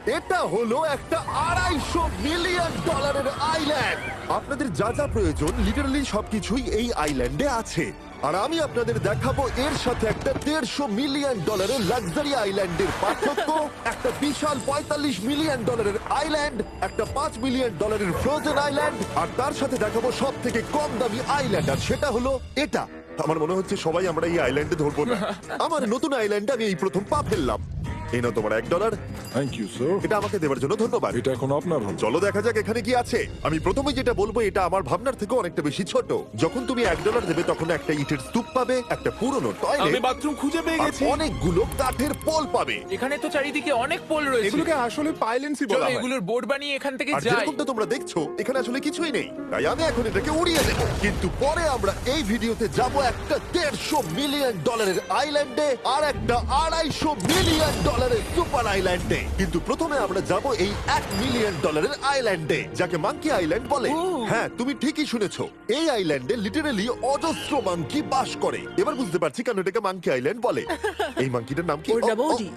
এটা হলো একটা $250 মিলিয়ন আইল্যান্ড। আপনাদের যা যা প্রয়োজন লিটারালি সবকিছুই এই আইল্যান্ডে আছে। আর আমি আপনাদের দেখাবো এর সাথে একটা $150 মিলিয়ন লাক্সারি আইল্যান্ডের পার্থক্য, একটা বিশাল $45 মিলিয়ন আইল্যান্ড, একটা $5 মিলিয়ন ফ্রোজেন আইল্যান্ড, আর তার সাথে দেখাবো সব থেকে কম দামি আইল্যান্ড, আর সেটা হলো এটা। আমার মনে হচ্ছে সবাই আমরা এই আইল্যান্ডে ধরবো না। আমার নতুন আইল্যান্ডে আমি এই প্রথম পা ফেললাম। এই নাও তোমার $1। Thank you sir. এটা আমাকে দেওয়ার জন্য ধন্যবাদ। এটা এখন আপনার হল। চলো দেখা যাক এখানে কি আছে। আমি প্রথমে যেটা বলবো এটা আমার ভাবনার থেকে অনেকটা বেশি ছোট। যখন তুমি $1 দেবে তখন একটা ইটের স্তূপ পাবে, একটা পুরনো আমি টয়লেট, বাথরুম খুঁজে পেয়ে আর গেছি। অনেকগুলো কাঠের পোল পাবে। এখানে তো চারিদিকে অনেক পোল রয়েছে। এগুলোকে আসলে পাইলেন্সি চলো বলা হয়। এগুলোর বোর্ড বানিয়ে এখান থেকে আর যাই। যেরকমটা তোমরা দেখছো এখানে আসলে কিছুই নেই, তাই আমি এখন এটাকে উড়িয়ে দেবো। কিন্তু পরে আমরা এই ভিডিওতে যাব একটা $150 মিলিয়ন আইল্যান্ডে আর একটা $250 মিলিয়ন সুপার আইল্যান্ডে। কিন্তু প্রথমে আমরা যাব এই $1 মিলিয়ন আইল্যান্ডে, যাকে মাঙ্কি আইল্যান্ড বলে। হ্যাঁ, তুমি ঠিকই শুনেছো, এই আইল্যান্ডে লিটারালি অজস্র মাঙ্কি বাস করে। এবার বুঝতে পারছি কেন এটাকে মাঙ্কি আইল্যান্ড বলে। এই মাঙ্কিটার নাম কি? ওর নাম ওডি।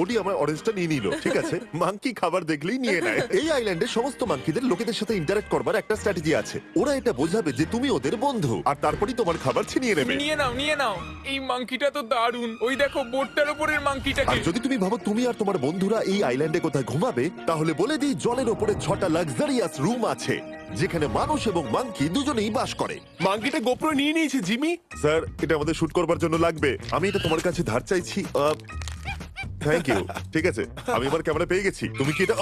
ওডি আমার অরেঞ্জটা নিয়ে নিল। ঠিক আছে, মাঙ্কি খাবার দেখলেই নিয়ে নেয়। এই আইল্যান্ডে সমস্ত মাঙ্কিদের লোকেদের সাথে ইন্টারঅ্যাক্ট করবার একটা স্ট্র্যাটেজি আছে। ওরা এটা বোঝাবে যে তুমি ওদের বন্ধু, আর তারপরই তোমার খাবার ছিনিয়ে নেবে। তুমি নিয়ে নাও, নিয়ে নাও। এই মাংকিটা তো দারুণ। ওই দেখো বোর্ডটার উপরের আর মাংকিটাকে। যদি তুমি ভাবো তুমি আর তোমার বন্ধুরা এই আইল্যান্ডে কোথায় ঘুমাবে, তাহলে বলে দিই জলের ওপরে 6টা লাক্সারিয়াস রুম আছে, যেখানে মানুষ এবং মাঙ্কি দুজনেই বাস করে। মাঙ্কিটা গোপ্রো নিয়ে নিয়েছে জিমি। স্যার, এটা আমাদের শুট করবার জন্য লাগবে। আমি এটা তোমার কাছে ধার চাইছি। Thank you. ঠিক আছে, আমি এবার ক্যামেরা পেয়ে গেছি। তুমি কি এটা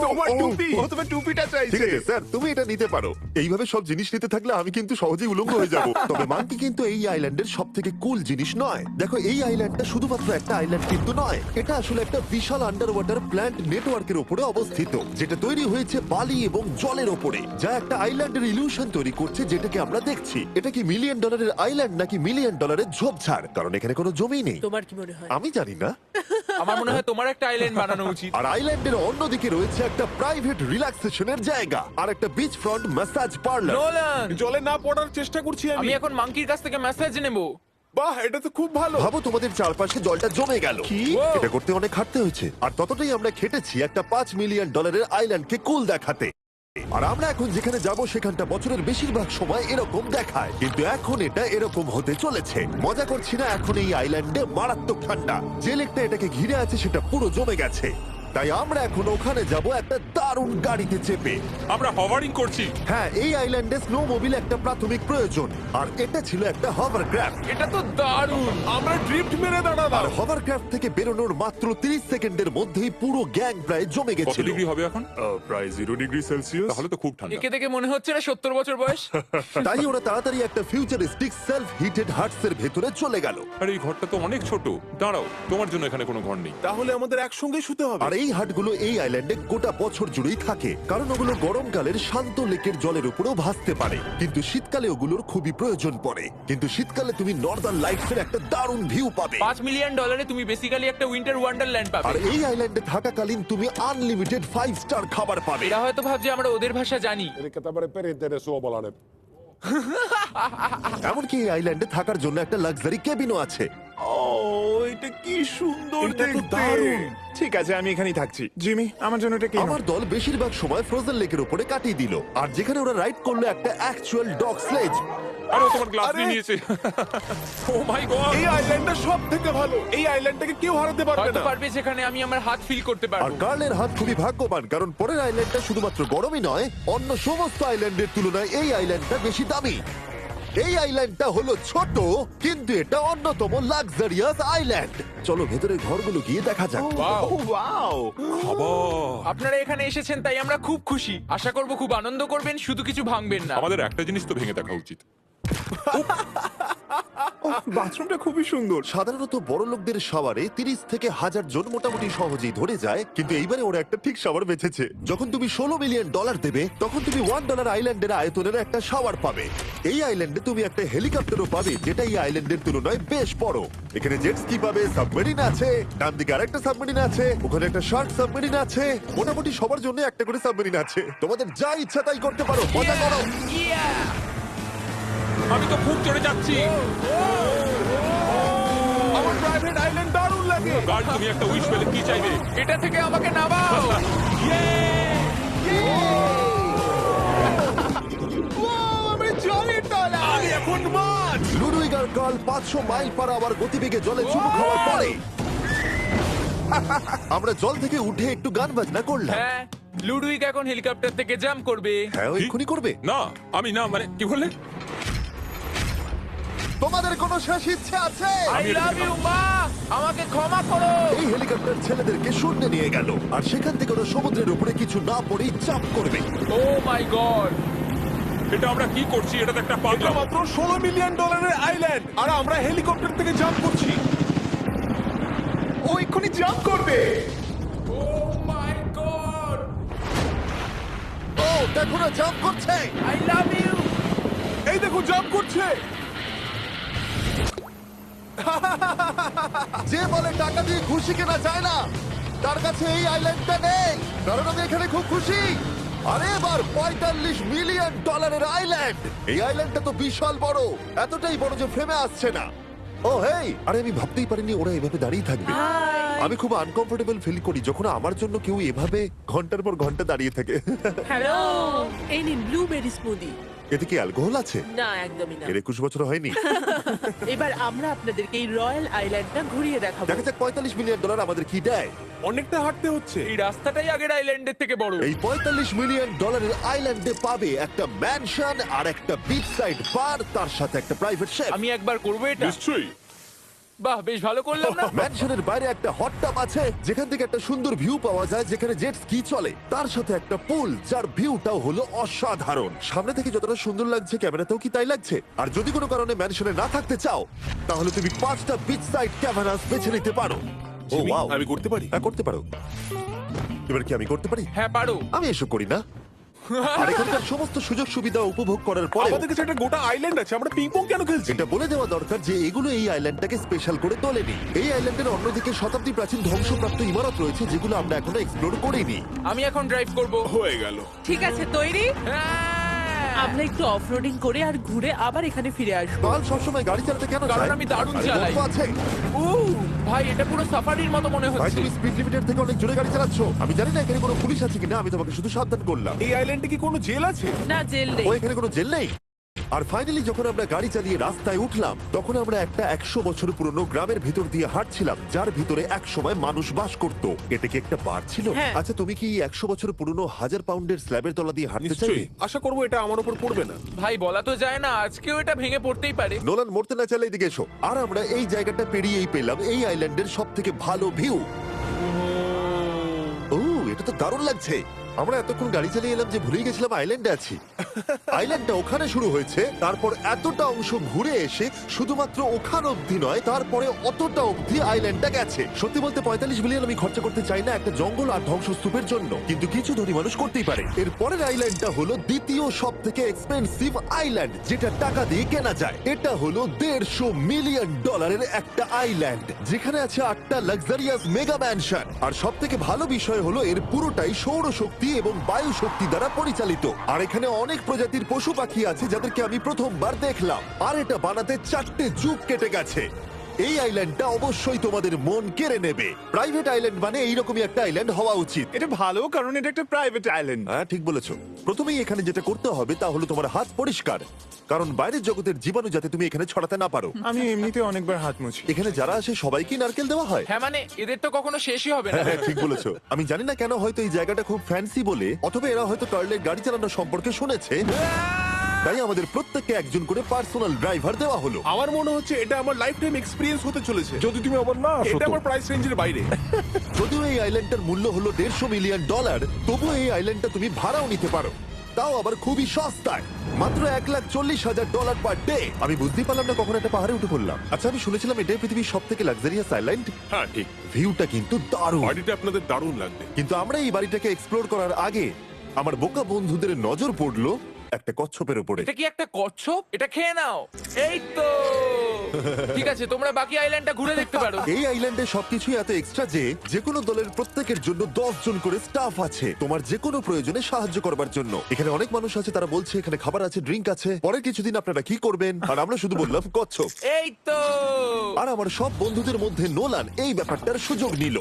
তোমার টুপি। ও তোমার টুপিটা ঠিক চাইছে। আছে স্যার, তুমি এটা নিতে পারো। এইভাবে সব জিনিস নিতে থাকলে আমি কিন্তু সহজেই উলঙ্গ হয়ে যাব। তবে মাঙ্কি কিন্তু এই আইল্যান্ডের সব থেকে কুল জিনিস নয়। দেখো, এই আইল্যান্ডটা শুধুমাত্র একটা আইল্যান্ড কিন্তু নয়, এটা আসলে একটা বিশাল আন্ডার ওয়াটার প্ল্যান্ট নেটওয়ার্কের উপরে অবস্থিত, যেটা তৈরি হয়েছে বালি এবং জলের ওপরে, যা একটা আইল্যান্ডের ইলিউশন তৈরি করছে, যেটাকে আমরা দেখছি। এটা কি $1 মিলিয়ন আইল্যান্ড নাকি $1 মিলিয়ন ঝোপঝাড়? কারণ এখানে কোনো জমি নেই। তোমার কি মনে হয়? আমি জানি না। আমার মনে হয় তোমার একটা আইল্যান্ড বানানো উচিত। আর আইল্যান্ডের অন্যদিকে রয়েছে একটা প্রাইভেট রিল্যাক্সেশনের জায়গা আর একটা beach front massage parlour. Nolan, জলে না পড়ার চেষ্টা করছি আমি আমি। এখন মাংকির কাছ থেকে মেসেজ নেব। বাহ, এটা তো খুব ভালো। ভাবো তোমাদের চারপাশে জলটা জমে গেল। কি? এটা করতে অনেক খাটতে হয়েছে, আর ততটাই আমরা খেটেছি একটা $5 মিলিয়ন আইল্যান্ডকে কুল দেখাতে। আর আমরা এখন যেখানে যাব সেখানটা বছরের বেশিরভাগ সময় এরকম দেখায়, কিন্তু এখন এটা এরকম হতে চলেছে। মজা করছি না, এখন এই আইল্যান্ডে মারাত্মক ঠান্ডা। যে লেকটা এটাকে ঘিরে আছে সেটা পুরো জমে গেছে, তাই আমরা এখন ওখানে যাব একটা দারুণ গাড়িতে চেপে। আমরা হভারিং করছি। হ্যাঁ, এই আইল্যান্ডে স্নো মোবিল একটা প্রাথমিক প্রয়োজন, আর এটা ছিল একটা হভারক্রাফট। এটা তো দারুণ। আমরা ড্রিফট মেরে আর দাঁড়ালাম। হভারক্রাফট থেকে বেরোনোর মাত্র 30 সেকেন্ডের মধ্যেই পুরো গ্যাং প্রায় জমে কত গেছিল। ডিগ্রি হবে এখন? প্রায় 0 ডিগ্রি সেলসিয়াস। তাহলে তো খুব ঠান্ডা। একে দেখে মনে হচ্ছে না 70 বছর বয়স। তাই ওরা তাড়াতাড়ি একটা ফিউচারিস্টিক সেলফ হিটেড হাটস এর ভেতরে চলে গেল। আর এই ঘরটা তো অনেক ছোট। দাঁড়াও, তোমার জন্য এখানে কোনো ঘর নেই। তাহলে আমাদের একসঙ্গে শুতে হবে। আর এই হাটগুলো এই আইল্যান্ডে গোটা বছর জুড়েই থাকে, কারণ ওগুলো গরমকালের শান্ত লেকের জলের উপরেও ভাসতে পারে, কিন্তু শীতকালে ওগুলোর খুবই প্রয়োজন পড়ে। কিন্তু শীতকালে তুমি নর্দার্ন লাইটস এর একটা দারুণ ভিউ পাবে। $5 মিলিয়ন তুমি বেসিক্যালি একটা উইন্টার ওয়ান্ডারল্যান্ড আর পাবে। এই আইল্যান্ডে থাকাকালীন তুমি আনলিমিটেড 5 স্টার খাবার পাবে। এরা হয়তো ভাবছে আমরা ওদের ভাষা জানি। Eli tämmöinen perinteinen suomalainen. এমনকি এই আইল্যান্ডে থাকার জন্য একটা লাক্সারি কেবিনও আছে। ও, এটা কি সুন্দর এটা তো দেখতে। দারুণ। ঠিক আছে, আমি এখানেই থাকছি। জিমি, আমার জন্য এটা কি? আমার দল বেশিরভাগ সময় ফ্রোজেন লেকের উপরে কাটিয়ে দিল, আর যেখানে ওরা রাইড করলো একটা অ্যাকচুয়াল ডগ স্লেজ। আরে ও তোমার গ্লাস আরে! নিয়ে নিয়েছে। ও মাই গড! এই আইল্যান্ডটা সব থেকে ভালো। এই আইল্যান্ডটাকে কেউ হারাতে পারবে হয়তো না। পারবে যেখানে আমি আমার হাত ফিল করতে আর পারবো। কার্লের হাত খুবই ভাগ্যবান, কারণ পরের আইল্যান্ডটা শুধুমাত্র গরমই নয়, অন্য সমস্ত আইল্যান্ডের তুলনায় এই আইল্যান্ডটা বেশি দামি। এই আইল্যান্ডটা হলো ছোট, কিন্তু এটা অন্যতম লাক্সারিয়াস আইল্যান্ড। চলো ভেতরে ঘরগুলো গিয়ে দেখা যাক। Wow! ও, ওয়াও। খাবার! আপনারা এখানে এসেছেন তাই আমরা খুব খুশি। আশা করব খুব আনন্দ করবেন, শুধু কিছু ভাঙবেন না। আমাদের একটা জিনিস তো ভেঙে দেখা উচিত। বাথরুমটা খুবই সুন্দর। সাধারণত বড় লোকদের শাওয়ারে 30 থেকে 1000 জন মোটামুটি সহজেই ধরে যায়, কিন্তু এইবারে ওরা একটা ঠিক শাওয়ার বেঁচেছে। যখন তুমি $16 মিলিয়ন দেবে, তখন তুমি $1 আইল্যান্ডের আয়তনের একটা শাওয়ার পাবে। এই আইল্যান্ডে তুমি একটা হেলিকপ্টারও পাবে, যেটা এই আইল্যান্ডের তুলনায় বেশ বড়। এখানে জেট স্কি পাবে, সাবমেরিন আছে, ডান দিকে আরেকটা সাবমেরিন আছে, ওখানে একটা শার্ক সাবমেরিন আছে। মোটামুটি সবার জন্য একটা করে সাবমেরিন আছে। তোমাদের যা ইচ্ছা তাই করতে পারো, মজা করো। আমি তো খুব চড়ে যাচ্ছি। আমার প্রাইভেট আইল্যান্ড দারুণ লাগে। গার্ড, তুমি একটা উইশ পেলে কি চাইবে? এটা থেকে আমাকে নামাও। আমি জলের তলায়। আমি এখন মাছ। লুডুইগার কাল 500 মাইল পার আওয়ার গতিবেগে জলে চুমু খাওয়ার পরে আমরা জল থেকে উঠে একটু গান বাজনা করলাম। হ্যাঁ, লুডুইক এখন হেলিকপ্টার থেকে জাম্প করবে। হ্যাঁ, ও এক্ষুনি করবে। না, আমি না, মানে কি বললে? তোমাদের কোনো শেষ ইচ্ছে আছে? আই লাভ ইউ মা, আমাকে ক্ষমা করো। এই হেলিকপ্টার ছেলেদেরকে শূন্যে নিয়ে গেল আর সেখান থেকে ওরা সমুদ্রের উপরে কিছু না পড়েই চাপ করবে। ও মাই গড, এটা আমরা কি করছি? এটা তো একটা এটা পাগলাম। মাত্র $16 মিলিয়ন আইল্যান্ড আর আমরা হেলিকপ্টার থেকে জাম্প করছি। ও এক্ষুনি জাম্প করবে। ও মাই গড, ও দেখো না, জাম্প করছে। I love you. এই দেখো জাম্প করছে। যে বলে টাকা দিয়ে খুশি কেনা যায় না, তার কাছে এই আইল্যান্ডটা নেই। কারণ আমি এখানে খুব খুশি। আরে এবার $45 মিলিয়ন আইল্যান্ড। এই আইল্যান্ডটা তো বিশাল বড়, এতটাই বড় যে ফ্রেমে আসছে না। ও হেই, আরে আমি ভাবতেই পারিনি ওরা এভাবে দাঁড়িয়ে থাকবে। আমি খুব আনকমফোর্টেবল ফিল করি যখন আমার জন্য কেউ এভাবে ঘন্টার পর ঘন্টা দাঁড়িয়ে থাকে। হ্যালো, এই নিন ব্লুবেরি স্মুদি। এতে কি অ্যালকোহল আছে? না, একদমই না। এর 21 বছর হয়নি। এবার আমরা আপনাদেরকে এই রয়্যাল আইল্যান্ডটা ঘুরিয়ে দেখাবো। দেখা যাক $45 মিলিয়ন আমাদের কি দেয়। অনেকটা হাঁটতে হচ্ছে। এই রাস্তাটাই আগের আইল্যান্ডের থেকে বড়। এই $45 মিলিয়ন আইল্যান্ডে পাবে একটা ম্যানশন আর একটা বিচ সাইড বার, তার সাথে একটা প্রাইভেট শেফ। আমি একবার করবো এটা। নিশ্চয়ই। বাহ, বেশ ভালো করলাম না? ম্যানশনের বাইরে একটা হট টাব আছে যেখান থেকে একটা সুন্দর ভিউ পাওয়া যায়, যেখানে জেট স্কি চলে। তার সাথে একটা পুল যার ভিউটাও হলো অসাধারণ। সামনে থেকে যতটা সুন্দর লাগছে ক্যামেরাতেও কি তাই লাগছে। আর যদি কোনো কারণে ম্যানশনে না থাকতে চাও, তাহলে তুমি 5টা বিচ সাইড ক্যামেরাস বেছে নিতে পারো। ও জিমি, ওয়াও, আমি করতে পারি? হ্যাঁ করতে পারো। এবার কি আমি করতে পারি? হ্যাঁ পারো। আমি এসব করি না। আর এখানকার সমস্ত সুযোগ সুবিধা উপভোগ করার পরে আমাদের কাছে একটা গোটা আইল্যান্ড আছে, আমরা পিং পং কেন খেলছি? এটা বলে দেওয়া দরকার যে এগুলো এই আইল্যান্ডটাকে স্পেশাল করে তোলেনি। এই আইল্যান্ডের অন্যদিকে শতাব্দী প্রাচীন ধ্বংসপ্রাপ্ত ইমারত রয়েছে যেগুলো আমরা এখনো এক্সপ্লোর করিনি। আমি এখন ড্রাইভ করব। হয়ে গেল। ঠিক আছে, তৈরি? হ্যাঁ। আমরা একটু অফরোডিং করে আর ঘুরে আবার এখানে ফিরে আসবো। কাল সবসময় গাড়ি চালাতে কেন কারণ চায়? আমি দারুণ আরে চালাই। গল্প আছে। ভাই, এটা পুরো সাফারির মতো মনে ভাই হচ্ছে। তুমি স্পিড লিমিটের থেকে অনেক জোরে গাড়ি চালাচ্ছ। আমি জানি না এখানে কোনো পুলিশ আছে কিনা, আমি তোমাকে শুধু সাবধান করলাম। এই আইল্যান্ডে কি কোনো জেল আছে? না, জেল নেই। ও এখানে কোনো জেল নেই। আর ফাইনালি যখন আমরা গাড়ি চালিয়ে রাস্তায় উঠলাম, তখন আমরা একটা 100 বছর পুরনো গ্রামের ভিতর দিয়ে হাঁটছিলাম, যার ভিতরে এক সময় মানুষ বাস করত। এটা কি একটা বার ছিল? হ্যাঁ। আচ্ছা, তুমি কি 100 বছর পুরনো 1000 পাউন্ডের স্ল্যাবের তলা দিয়ে হাঁটতে চাইবে? নিশ্চয়ই। আশা করবো এটা আমার উপর পড়বে না। ভাই, বলা তো যায় না, আজকেও এটা ভেঙে পড়তেই পারে। নোলান মরতে না চাইলে এদিকে এসো। আর আমরা এই জায়গাটা পেরিয়েই পেলাম এই আইল্যান্ডের সব থেকে ভালো ভিউ। ও, এটা তো দারুণ লাগছে। আমরা এতক্ষণ গাড়ি চালিয়ে এলাম যে ভুলেই গেছিলাম আইল্যান্ডে আছি। আইল্যান্ডটা ওখানে শুরু হয়েছে, তারপর এতটা অংশ ঘুরে এসে শুধুমাত্র ওখান অব্দি নয়, তারপরে অতটা অব্দি আইল্যান্ডটা গেছে। সত্যি বলতে 45 মিলিয়ন আমি খরচা করতে চাই না একটা জঙ্গল আর ধ্বংসস্তূপের জন্য, কিন্তু কিছু ধনী মানুষ করতেই পারে। এর পরের আইল্যান্ডটা হলো দ্বিতীয় সব থেকে এক্সপেন্সিভ আইল্যান্ড, যেটা টাকা দিয়ে কেনা যায়। এটা হলো $150 মিলিয়ন একটা আইল্যান্ড, যেখানে আছে 8টা লাক্সারিয়াস মেগা ম্যানশন। আর সব থেকে ভালো বিষয় হলো এর পুরোটাই সৌরশক্তি এবং বায়ু শক্তি দ্বারা পরিচালিত। আর এখানে অনেক প্রজাতির পশু পাখি আছে যাদেরকে আমি প্রথমবার দেখলাম। আর এটা বানাতে 4টে যুগ কেটে গেছে। এই আইল্যান্ডটা অবশ্যই তোমাদের মন কেড়ে নেবে। প্রাইভেট আইল্যান্ড মানে এইরকমই একটা আইল্যান্ড হওয়া উচিত। এটা ভালো, কারণ এটা একটা প্রাইভেট আইল্যান্ড। হ্যাঁ, ঠিক বলেছো। প্রথমেই এখানে যেটা করতে হবে তা হলো তোমার হাত পরিষ্কার, কারণ বাইরের জগতের জীবাণু যাতে তুমি এখানে ছড়াতে না পারো। আমি এমনিতে অনেকবার হাত মুছি। এখানে যারা আসে সবাইকে নারকেল দেওয়া হয়। হ্যাঁ, মানে এদের তো কখনো শেষই হবে না। হ্যাঁ, ঠিক বলেছো। আমি জানি না কেন, হয়তো এই জায়গাটা খুব ফ্যান্সি বলে, অথবা এরা হয়তো কার্লের গাড়ি চালানো সম্পর্কে শুনেছে, তাই আমাদের প্রত্যেককে একজন করে পার্সোনাল ড্রাইভার দেওয়া হলো। আমার মনে হচ্ছে এটা আমার লাইফ টাইম এক্সপিরিয়েন্স হতে চলেছে। যদি তুমি আবার না আসো এটা তো। আমার প্রাইস রেঞ্জের বাইরে। যদিও এই আইল্যান্ডটার মূল্য হলো $150 মিলিয়ন, তবুও এই আইল্যান্ডটা তুমি ভাড়াও নিতে পারো, তাও আবার খুবই সস্তায়, মাত্র $1,40,000 পার ডে। আমি বুঝতেই পারলাম না কখন একটা পাহাড়ে উঠে পড়লাম। আচ্ছা, আমি শুনেছিলাম এটাই পৃথিবীর সব থেকে লাক্সারিয়াস আইল্যান্ড। হ্যাঁ ঠিক, ভিউটা কিন্তু দারুণ। বাড়িটা আপনাদের দারুণ লাগবে। কিন্তু আমরা এই বাড়িটাকে এক্সপ্লোর করার আগে আমার বোকা বন্ধুদের নজর পড়লো একটা কচ্ছপের উপরে। এটা কি একটা কচ্ছপ? এটা খেয়ে নাও। এই তো ঠিক আছে, তোমরা বাকি আইল্যান্ডটা ঘুরে দেখতে পারো। এই আইল্যান্ডে সবকিছুই এত এক্সট্রা যে কোনো দলের প্রত্যেকের জন্য 10 জন করে স্টাফ আছে তোমার যে কোনো প্রয়োজনে সাহায্য করবার জন্য। এখানে অনেক মানুষ আছে, তারা বলছে এখানে খাবার আছে, ড্রিঙ্ক আছে, পরের কিছুদিন আপনারা কি করবেন, আর আমরা শুধু বললাম কচ্ছপ। এই তো আর আমার সব বন্ধুদের মধ্যে নোলান এই ব্যাপারটার সুযোগ নিল।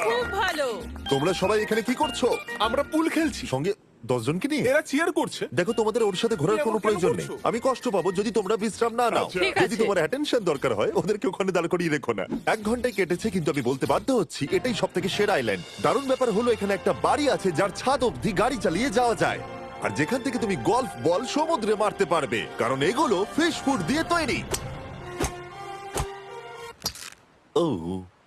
খুব ভালো। তোমরা সবাই এখানে কি করছো? আমরা পুল খেলছি, সঙ্গে 10 জনকে নিয়ে? এরা চিয়ার করছে। দেখো, তোমাদের ওর সাথে ঘোরার তুমি কোনো এমন কেন প্রয়োজন নেই। করছো? আমি কষ্ট পাবো যদি তোমরা বিশ্রাম না নাও। ঠিক যদি আছে। তোমার অ্যাটেনশন দরকার হয়, ওদেরকে ওখানে দাঁড় করিয়ে রেখো না। 1 ঘন্টায় কেটেছে, কিন্তু আমি বলতে বাধ্য হচ্ছি এটাই সব থেকে সেরা আইল্যান্ড। দারুণ ব্যাপার হলো এখানে একটা বাড়ি আছে যার ছাদ অবধি গাড়ি চালিয়ে যাওয়া যায়, আর যেখান থেকে তুমি গলফ বল সমুদ্রে মারতে পারবে, কারণ এগুলো ফিশ ফুড দিয়ে তৈরি। ও,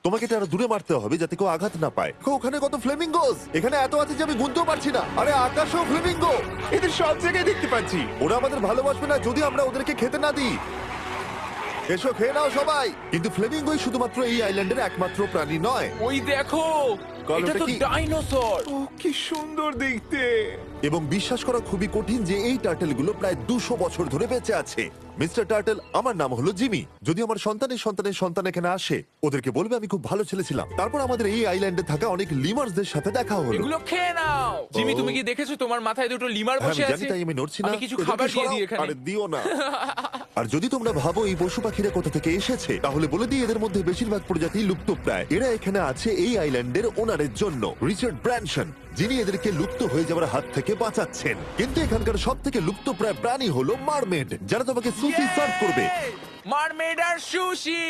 তোমাকে এটা আরো দূরে মারতে হবে যাতে কেউ আঘাত না পায়। ওখানে কত ফ্লেমিঙ্গোস! এখানে এত আছে যে আমি গুনতেও পারছি না। আরে আকাশও ফ্লেমিঙ্গো! এদের সব জায়গায় দেখতে পাচ্ছি। ওরা আমাদের ভালোবাসবে না যদি আমরা ওদেরকে খেতে না দিই। এসো, খেয়ে নাও সবাই। কিন্তু ফ্লেমিঙ্গোই শুধুমাত্র এই আইল্যান্ডের একমাত্র প্রাণী নয়। ওই দেখো, কাল এটা ওটা তো কি? ডাইনোসর। ও কি সুন্দর দেখতে। এবং বিশ্বাস করা খুবই কঠিন যে এই টার্টেলগুলো প্রায় 200 বছর ধরে বেঁচে আছে। মিস্টার টার্টেল, আমার নাম হলো জিমি। যদি আমার সন্তানের সন্তানের সন্তান এখানে আসে, ওদেরকে বলবে আমি খুব ভালো ছেলে ছিলাম। তারপর আমাদের এই আইল্যান্ডে থাকা অনেক লিমার্সদের সাথে দেখা হলো। এগুলো খেয়ে নাও। জিমি, তুমি কি দেখেছো তোমার মাথায় দুটো লিমার হ্যাঁ, বসে আমি আছে? জানি, তাই আমি নড়ছি না। আমি কিছু এদেরকে খাবার দিয়ে সরাও। দিই এখানে। আরে দিও না। আর যদি তোমরা ভাবো এই পশু পাখিরা কোথা থেকে এসেছে, তাহলে বলে দিই এদের মধ্যে বেশিরভাগ প্রজাতি লুপ্তপ্রায়। এরা এখানে আছে এই আইল্যান্ডের ওনারের জন্য, রিচার্ড ব্র্যানসন, যিনি এদেরকে লুপ্ত হয়ে যাওয়ার হাত থেকে বাঁচাচ্ছেন। কিন্তু এখানকার সব থেকে লুপ্তপ্রায় প্রাণী হলো মারমেড, যারা তোমাকে সুশি সার্ভ করবে। মারমেড আর সুশি।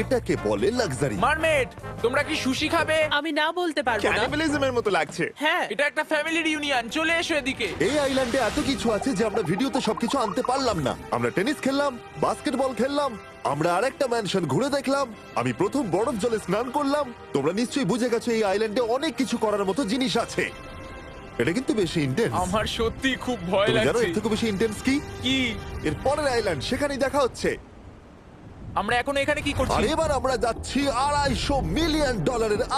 এটাকে বলে লাক্সারি। মারমেড, তোমরা কি সুশি খাবে? আমি না বলতে পারবো না। ক্যানিবালিজমের মতো লাগছে। হ্যাঁ, এটা একটা ফ্যামিলি রিউনিয়ন, চলে এসো এদিকে। এই আইল্যান্ডে এত কিছু আছে যে আমরা ভিডিওতে সবকিছু আনতে পারলাম না। আমরা টেনিস খেললাম, বাস্কেটবল খেললাম, আমরা আরেকটা ম্যানশন ঘুরে দেখলাম, আমি প্রথম বরফ জলে স্নান করলাম। তোমরা নিশ্চয়ই বুঝে গেছো এই আইল্যান্ডে অনেক কিছু করার মতো জিনিস আছে। এটা কিন্তু বেশি ইন্টেন্স। আমার সত্যি খুব ভয় তুমি জানো লাগছে। এর থেকে বেশি ইন্টেন্স কি? কি? এর পরের আইল্যান্ড, সেখানেই দেখা হচ্ছে। আমরা এখন এখানে কি আর করছি? এবার আমরা যাচ্ছি $250 মিলিয়ন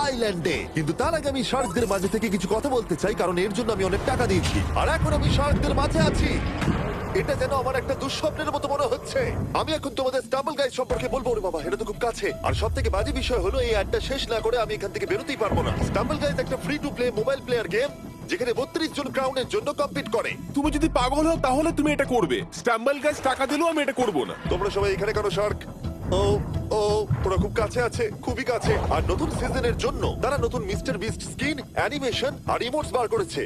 আইল্যান্ডে। কিন্তু তার আগে আমি শার্কদের মাঝে থেকে কিছু কথা বলতে চাই, কারণ এর জন্য আমি অনেক টাকা দিয়েছি। আর এখন আমি শার্কদের মাঝে আছি। এটা যেন আমার একটা দুঃস্বপ্নের মতো মনে হচ্ছে। আমি এখন তোমাদের স্টাম্বল গাইজ সম্পর্কে বলবো। ওরে বাবা, এটা তো খুব কাছে। আর সব থেকে বাজে বিষয় হলো এই অ্যাডটা শেষ না করে আমি এখান থেকে বেরোতেই পারবো না। স্টাম্বল গাইজ একটা free to play mobile player game, যেখানে 32 জন ক্রাউনের জন্য কম্পিট করে। তুমি যদি পাগল হও তাহলে তুমি এটা করবে। স্টাম্বল গাছ টাকা দিলেও আমি এটা করব না। তোমরা সবাই এখানে কেন শার্ক? ও ও, ওরা খুব কাছে আছে, খুবই কাছে। আর নতুন সিজনের জন্য তারা নতুন মিস্টার বিস্ট স্কিন, অ্যানিমেশন আর ইমোটস বার করেছে।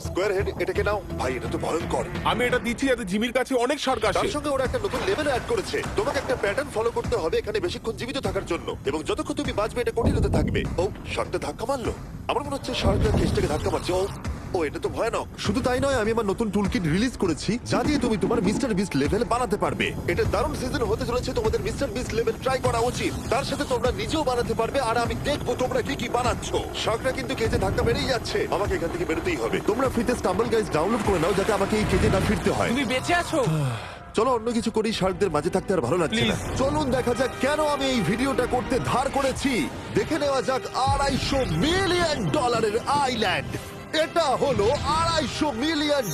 স্কোয়ার হেড, এটাকে নাও ভাই, এটা তো ভয়ঙ্কর। আমি এটা দিচ্ছি যাতে জিমির কাছে অনেক শার্ক আসে। তার সঙ্গে ওরা একটা নতুন লেভেল অ্যাড করেছে। তোমাকে একটা প্যাটার্ন ফলো করতে হবে এখানে বেশিক্ষণ জীবিত থাকার জন্য, এবং যতক্ষণ তুমি বাঁচবে এটা কঠিন হতে থাকবে। ও, শার্কটা ধাক্কা মারলো। আমার মনে হচ্ছে শার্কটা কেসটাকে ধাক্কা মারছে। ও, এটা তো ভয়ানক। শুধু তাই নয়, আমি আমার নতুন টুলকিট রিলিজ করেছি যা দিয়ে তুমি তোমার মিস্টার বিস্ট লেভেল বানাতে পারবে। এটা দারুণ সিজন হতে চলেছে, তোমাদের মিস্টার বিস্ট লেভেল ট্রাই করা উচিত। তার সাথে তোমরা নিজেও বানাতে পারবে, আর আমি দেখবো তোমরা কি কি বানাচ্ছো। শার্কটা কিন্তু কেজে ধাক্কা মেরেই যাচ্ছে, আমাকে এখান থেকে বেরোতেই হবে। তোমরা ফ্রিতে স্টাম্বল গাইজ ডাউনলোড করে নাও যাতে আমাকে এই কেজে না ফিরতে হয়। তুমি বেঁচে আছো? চলো অন্য কিছু করি, শার্কদের মাঝে থাকতে আর ভালো লাগছে না। Please. চলুন দেখা যাক কেন আমি এই ভিডিওটা করতে ধার করেছি। দেখে নেওয়া যাক $250 মিলিয়ন আইল্যান্ড। এটা হলো $250 মিলিয়ন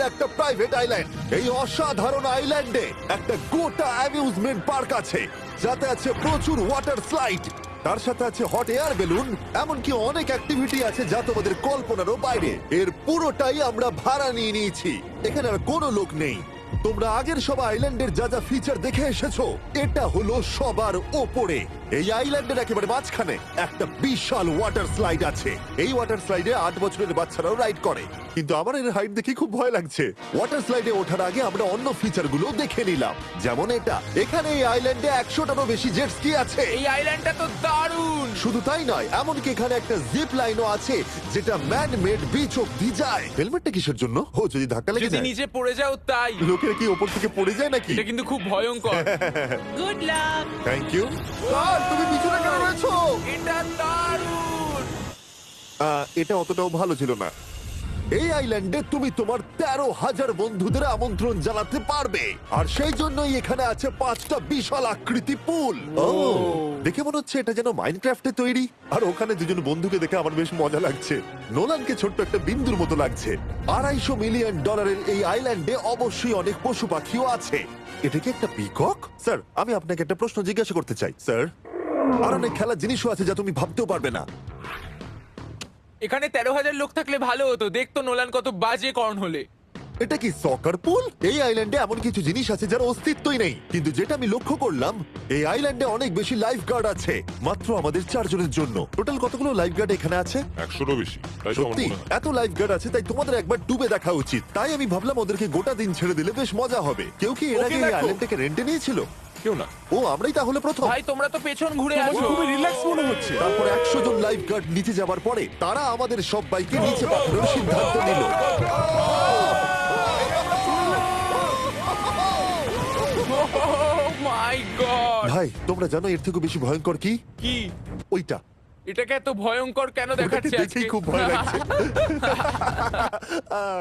একটা প্রাইভেট আইল্যান্ড। এই অসাধারণ আইল্যান্ডে একটা গোটা অ্যামিউজমেন্ট পার্ক আছে, যাতে আছে প্রচুর ওয়াটার স্লাইড, তার সাথে আছে হট এয়ার বেলুন, এমনকি অনেক অ্যাক্টিভিটি আছে যা তোমাদের কল্পনারও বাইরে। এর পুরোটাই আমরা ভাড়া নিয়ে নিয়েছি। এখানে আর কোনো লোক নেই। তোমরা আগের সব আইল্যান্ডের যা যা ফিচার দেখে এসেছো, এটা হলো সবার ওপরে। এই আইল্যান্ডের একেবারে মাঝখানে একটা বিশাল ওয়াটার স্লাইড আছে। এই ওয়াটার স্লাইডে 8 বছরের বাচ্চারাও রাইড করে, কিন্তু আমার এর হাইট দেখে খুব ভয় লাগছে। ওয়াটার স্লাইডে ওঠার আগে আমরা অন্য ফিচারগুলো দেখে নিলাম, যেমন এটা। এখানে এই আইল্যান্ডে 100টারও বেশি জেট স্কি আছে। এই আইল্যান্ডটা তো দারুণ। শুধু তাই নয়, এমনকি এখানে একটা জিপ লাইনও আছে যেটা ম্যান মেড বিচ অব্দি যায়। হেলমেটটা কিসের জন্য? ও, যদি ধাক্কা লেগে যদি যায়। নিচে পড়ে যাও তাই। লোকেরা কি ওপর থেকে পড়ে যায় নাকি? এটা কিন্তু খুব ভয়ঙ্কর। Good luck. Thank you. তুমি পিছনে কেন রয়েছো? এটা দারুণ। এটা অতটাও ভালো ছিল না। এই আইল্যান্ডে তুমি তোমার 13,000 বন্ধুদের আমন্ত্রণ জানাতে পারবে, আর সেই জন্যই এখানে আছে 5টা বিশাল আকৃতি পুল। ও, দেখে মনে হচ্ছে এটা যেন মাইনক্রাফটে তৈরি। আর ওখানে দুজন বন্ধুকে দেখে আমার বেশ মজা লাগছে। নোলানকে ছোট্ট একটা বিন্দুর মতো লাগছে। $250 মিলিয়ন এই আইল্যান্ডে অবশ্যই অনেক পশু পাখিও আছে। এটা কি একটা পিকক? স্যার, আমি আপনাকে একটা প্রশ্ন জিজ্ঞাসা করতে চাই স্যার। আর অনেক খেলার জিনিসও আছে যা তুমি ভাবতেও পারবে না। এখানে 13,000 লোক থাকলে ভালো হতো, দেখতো নোলান কত বাজে কর্ন হলে। এটা কি সকার পুল? এই আইল্যান্ডে এমন কিছু জিনিস আছে যার অস্তিত্বই নেই, কিন্তু যেটা আমি লক্ষ্য করলাম এই আইল্যান্ডে অনেক বেশি লাইফ গার্ড আছে, মাত্র আমাদের 4 জনের জন্য। টোটাল কতগুলো লাইফ গার্ড এখানে আছে? 100-রও বেশি, তাই তো আমার সত্যি মনে হয়। এত লাইফ গার্ড আছে, তাই তোমাদের একবার ডুবে দেখা উচিত। তাই আমি ভাবলাম ওদেরকে গোটা দিন ছেড়ে দিলে বেশ মজা হবে। কেউ কি এর ওকে আগে এই দেখো। আইল্যান্ডটাকে রেন্টে নিয়েছিল? কেউ না। ও, আমরাই তাহলে প্রথম। ভাই তোমরা তো পেছন ঘুরে তোমাকে আসো। খুবই রিল্যাক্স মনে হচ্ছে। তারপর 100 জন লাইফ গার্ড নিচে যাবার পরে তারা আমাদের সবাইকে নিচে পাঠানোর সিদ্ধান্ত নিল। মাই গড, ভাই, তোমরা জানো এর থেকে বেশি ভয়ঙ্কর কি? কি ওইটা। এটাকে এত ভয়ঙ্কর কেন ওটাকে দেখাচ্ছে আজকে? দেখেই খুব ভয় লাগছে।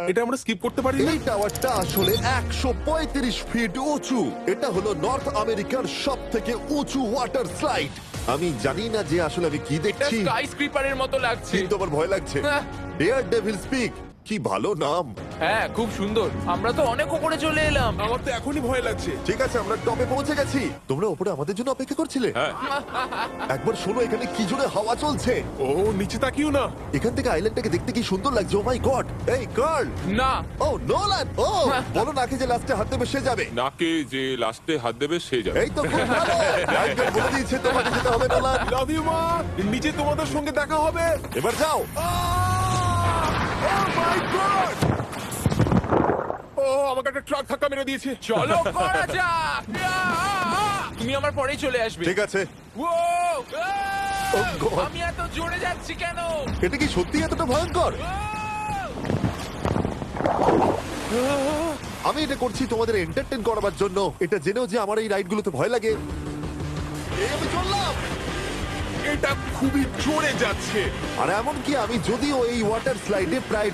এটা আমরা স্কিপ করতে পারি না? এই টাওয়ারটা আসলে 135 ফিট উঁচু। এটা হলো নর্থ আমেরিকার সব থেকে উঁচু ওয়াটার স্লাইড। আমি জানি না যে আসলে আমি কি এটা দেখছি, স্কাই স্ক্রিপারের মতো লাগছে। কিন্তু আমার ভয় লাগছে। হ্যাঁ। ডেয়ার ডেভিল স্পিক, কি ভালো নাম। হ্যাঁ, খুব সুন্দর। আমরা তো অনেক উপরে চলে এলাম। আমার তো এখনই ভয় লাগছে। ঠিক আছে, আমরা টপে পৌঁছে গেছি। তোমরা উপরে আমাদের জন্য অপেক্ষা করছিলে? হ্যাঁ, একবার শোনো, এখানে কি জোরে হাওয়া চলছে। ও নিচে তাকিও না। এখান থেকে আইল্যান্ডটাকে দেখতে কি সুন্দর লাগছে। ও মাই গড। এই কার্ল। না, ও নোলান। ও, বলো নাকি যে লাস্টে হাত দেবে সে যাবে। নাকে যে লাস্টে হাত দেবে সে যাবে। এই তো খুব ভালো। লাইফগার্ড বলে দিয়েছে তোমাকে যেতে হবে নোলান। লাভ ইউ মা। নিচে তোমাদের সঙ্গে দেখা হবে। এবার যাও। ও আমাকে একটা ট্রাক ধাক্কা মেরে দিয়েছে। চলো করা যাক। তুমি আমার পরেই চলে আসবে। ঠিক আছে। ও, Oh God! আমি এত জোরে যাচ্ছি কেন? এটা কি সত্যি এতটা ভয়ঙ্কর? আমি এটা করছি তোমাদের এন্টারটেইন করার জন্য। এটা জেনেও যে আমার এই রাইডগুলোতে ভয় লাগে। এই আমি চললাম। এটা খুবই জোরে যাচ্ছে। আর এমনকি আমি যদিও এই ওয়াটার স্লাইডে প্রায়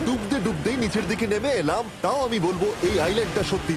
ডুবতেই নিচের দিকে নেমে এলাম, তাও আমি বলবো এই আইল্যান্ডটা সত্যি